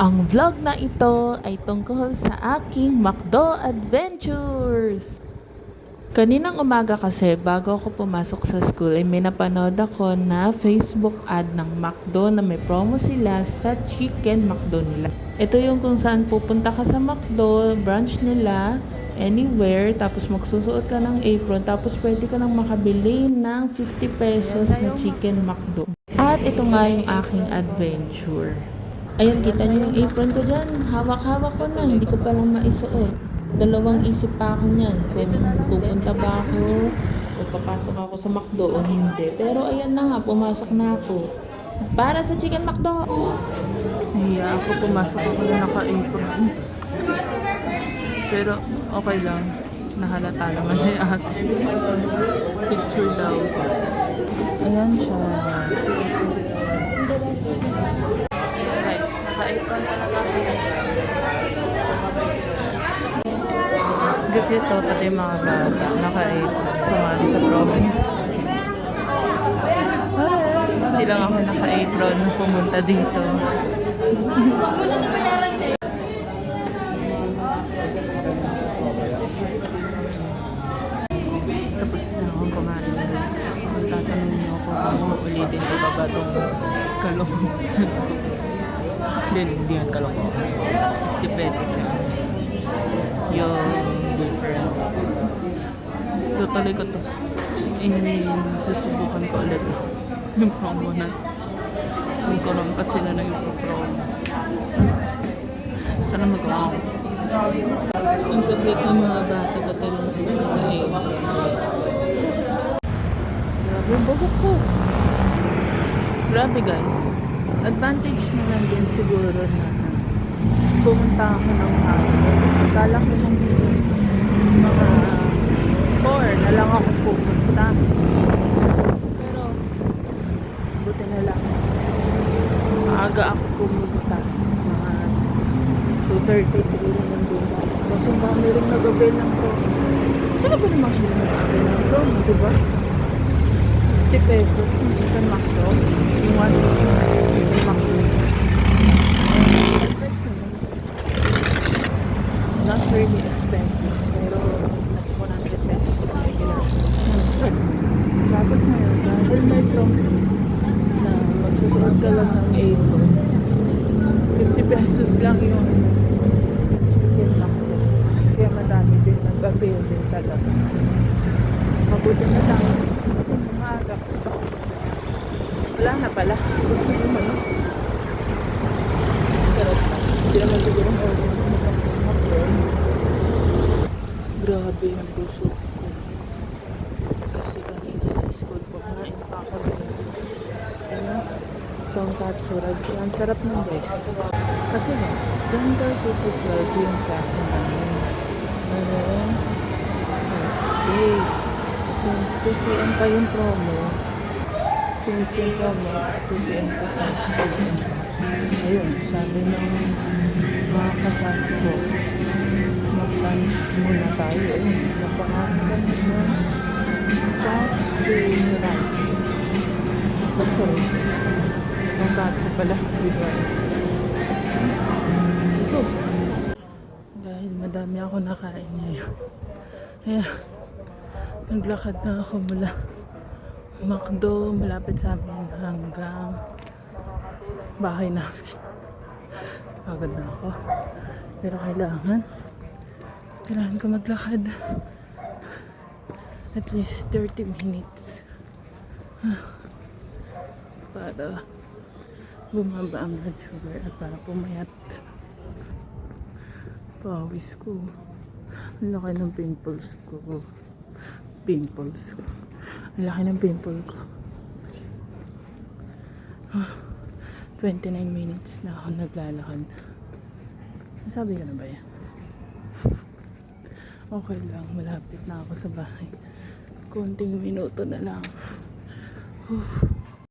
Ang vlog na ito ay tungkol sa aking McDo Adventures. Kaninang umaga kasi, bago ako pumasok sa school, ay may napanood ako na Facebook ad ng McDo na may promo sila sa Chicken McDo nila. Ito yung kung saan pupunta ka sa McDo, branch nila, anywhere, tapos magsusuot ka ng apron, tapos pwede ka nang makabili ng 50 pesos na Chicken McDo. At ito nga yung aking adventure. Ayan, kita niyo yung apron ko dyan. Hawak-hawak ko na, hindi ko pa lang maisuot. Dalawang isip pa ako niyan kung pupunta ba ako o papasok ako sa McDo o hindi. Pero ayan na nga, pumasok na ako. Para sa Chicken McDo! Nahiya ako, pumasok ako na naka-apron. Pero okay lang. Nahalata naman ay picture daw. Ayan siya. Guys, naka-apron talaga ako guys. Gupit to, pati yung mga bata, naka-apron, sumali sa promo. Hindi lang ako naka-apron, pumunta dito. Tapos na akong kumain guys. Kung tatanungin niyo ako kung ulitin ko pa ba itong kaloko. Hindi yan kaloko. 50 pesos yan. Yung difference. Tutuloy ko to. Susubukan ko ulit yung promo na. Nagkaroon pa sila na yung promo. Sana magawa ko. Ang kapit ng mga bata pa talaga sila nakain. Grabe yung bagok ko. Grabe guys. Advantage naman din siguro na pumunta ako ng hapon. Kasi kala ko ng mga 4 na lang ako pupunta. Pero buti na lang. Maaga ako pumunta. Mga 2:30 siguro nandun ako. Kasi dami rin nag-avail ng promo. Sino ba namang hindi nag-avail ng promo, diba? 50 pesos yung Chicken McDo. Yung 1 piece na Chicken McDo. Not really expensive, pero mas 100 pesos na regular price. Tapos na yun, dahil may promo na magsusuot ka lang ng apron, 50 pesos lang yung Chicken McDo. Kaya madami din nag-avail din talaga. So, mabuti na lang. Kung umaga kasi ba, wala na pala. Gusto nyo manok. Pero hindi naman siguro mag-order sa mga grabe yung busog ko. Kasi kanina sa school po, kumain pa ako din. Ano? Tonkatsu rice. Ang sarap ng guys. Kasi guys, 10:30 to 12 yung klase namin. Pero, Thursday. Since 2 p.m. pa yung promo, since yung promo is 2 p.m. to 5 p.m. Ayun, sabi ng mga kaklase ko, mag-lunch muna tayo. Napangalan kami ng katsu rice. Katsu rice. Ang katsu pala with rice. So, dahil madami ako nakain ngayon. Kaya, naglakad na ako mula McDo, malapit sa amin hanggang bahay namin. Pagod na ako. Pero kailangan ko maglakad at least 30 minutes para bumaba ang blood sugar at para pumayat. Pawis ko. Ang laki ng pimples ko. Ang laki ng pimple ko. 29 minutes na ako naglalakad. Nasabi ko na ba yan? Okay lang, malapit na ako sa bahay. Konting minuto na lang.